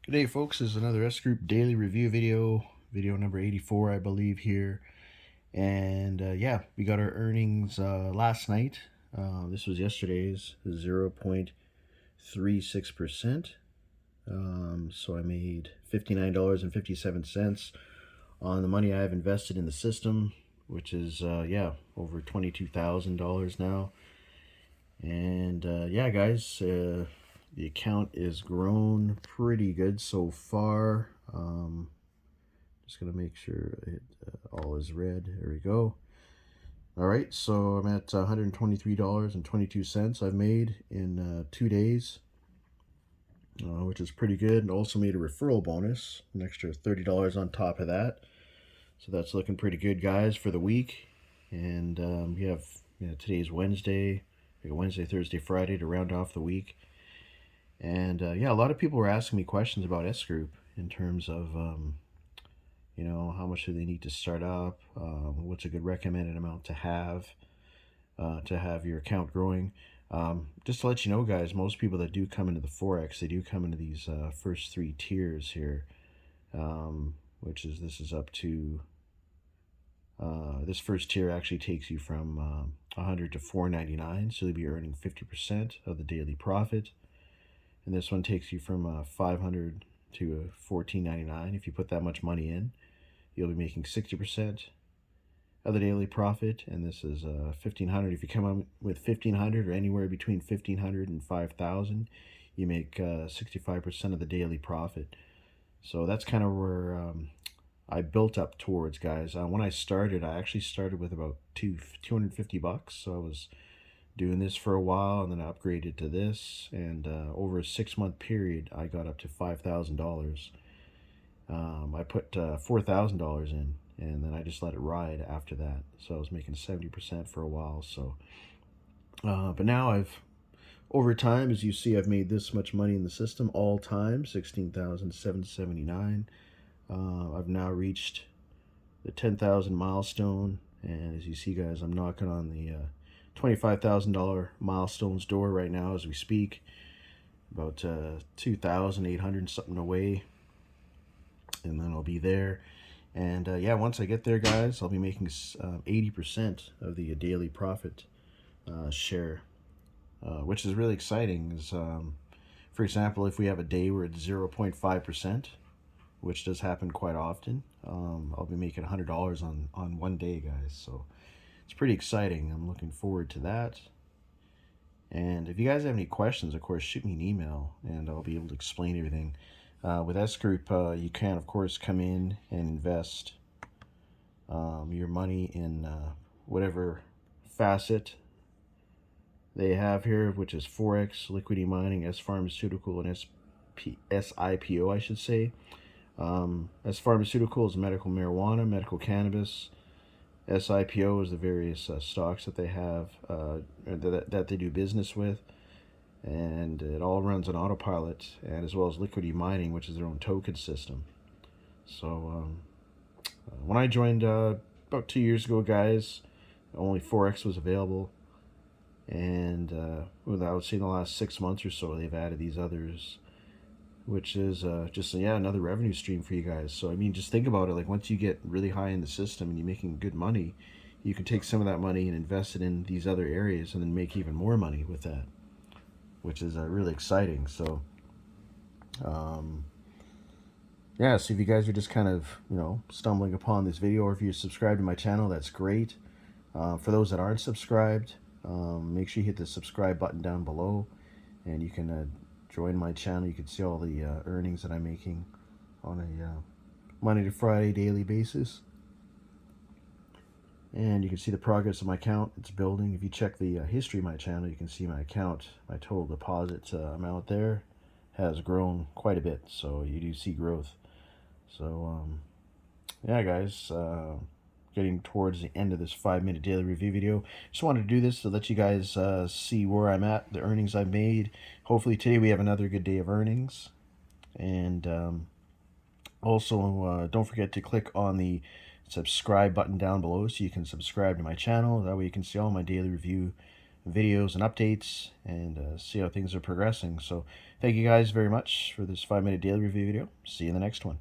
Good day, folks. This is another S Group daily review video number 84, I believe, here. And yeah, we got our earnings last night. This was yesterday's 0.36%. So I made $59.57 on the money I have invested in the system, which is, yeah, over $22,000 now. And yeah, guys, the account is grown pretty good so far. Just gonna make sure it all is red. There we go. All right, so I'm at $123.22 I've made in 2 days, which is pretty good. And also made a referral bonus, an extra $30 on top of that. So that's looking pretty good, guys, for the week. And we have, today's Wednesday. We got Wednesday, Thursday, Friday to round off the week. And yeah, a lot of people were asking me questions about S Group in terms of, how much do they need to start up? What's a good recommended amount to have your account growing? Just to let you know, guys, most people that do come into the forex, they do come into these first three tiers here, which is this is up to this first tier actually takes you from 100 to 499, so you'll be earning 50% of the daily profit. And this one takes you from 500 to 1499. If you put that much money in, you'll be making 60% of the daily profit. And this is 1500. If you come up with 1500 or anywhere between 1500 and 5000, you make 65% of the daily profit. So that's kind of where I built up towards, guys. When I started, I actually started with about $250. So I was doing this for a while, and then I upgraded to this, and over a 6-month period I got up to $5,000. I put $4,000 in, and then I just let it ride after that, so I was making 70% for a while. So but now I've, over time, as you see, I've made this much money in the system all time, 16,779. I've now reached the 10,000 milestone, and as you see, guys, I'm knocking on the $25,000 milestones door right now as we speak. About 2,800 something away, and then I'll be there. And yeah, once I get there, guys, I'll be making 80% of the daily profit share, which is really exciting. Is for example, if we have a day where it's 0.5%, which does happen quite often, I'll be making $100 on one day, guys. So it's pretty exciting. I'm looking forward to that. And if you guys have any questions, of course, shoot me an email and I'll be able to explain everything. With S Group, you can, of course, come in and invest your money in whatever facet they have here, which is forex, liquidity mining, S pharmaceutical, and SIPO, I should say. S pharmaceutical is medical marijuana, medical cannabis. SIPO is the various stocks that they have, that they do business with, and it all runs on autopilot, and as well as liquidity mining, which is their own token system. So when I joined about 2 years ago, guys, only forex was available, and I would say in the last 6 months or so, they've added these others, which is just, yeah, another revenue stream for you guys. So I mean, just think about it. Like, once you get really high in the system and you're making good money, you can take some of that money and invest it in these other areas and then make even more money with that, which is really exciting. So yeah, so if you guys are just kind of, stumbling upon this video, or if you're subscribed to my channel, that's great. For those that aren't subscribed, make sure you hit the subscribe button down below, and you can join my channel. You can see all the earnings that I'm making on a Monday to Friday daily basis, and you can see the progress of my account. It's building. If you check the history of my channel, you can see my account, my total deposit amount there has grown quite a bit, so you do see growth. So yeah, guys, getting towards the end of this 5-minute daily review video. Just wanted to do this to let you guys see where I'm at, the earnings I've made. Hopefully today we have another good day of earnings. And also don't forget to click on the subscribe button down below so you can subscribe to my channel. That way you can see all my daily review videos and updates and see how things are progressing. So thank you guys very much for this 5-minute daily review video. See you in the next one.